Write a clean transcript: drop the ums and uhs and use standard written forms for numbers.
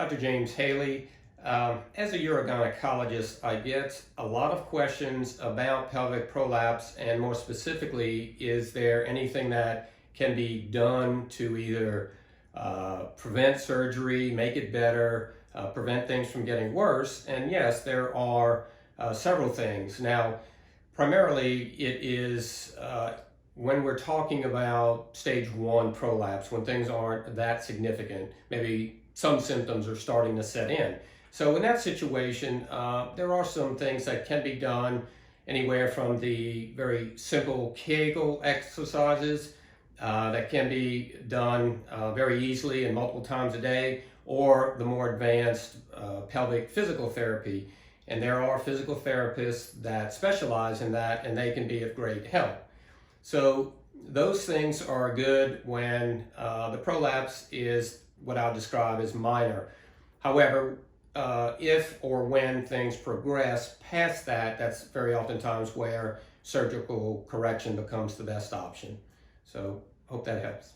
Dr. James Haley. As a urogynecologist, I get a lot of questions about pelvic prolapse, and more specifically, is there anything that can be done to either prevent surgery, make it better, prevent things from getting worse? And yes, there are several things. Now, primarily it is when we're talking about stage 1 prolapse, when things aren't that significant, maybe some symptoms are starting to set in. So in that situation, there are some things that can be done, anywhere from the very simple Kegel exercises that can be done very easily and multiple times a day, or the more advanced pelvic physical therapy. And there are physical therapists that specialize in that, and they can be of great help. So those things are good when the prolapse is what I'll describe as minor. However, if or when things progress past that, that's very oftentimes where surgical correction becomes the best option. So hope that helps.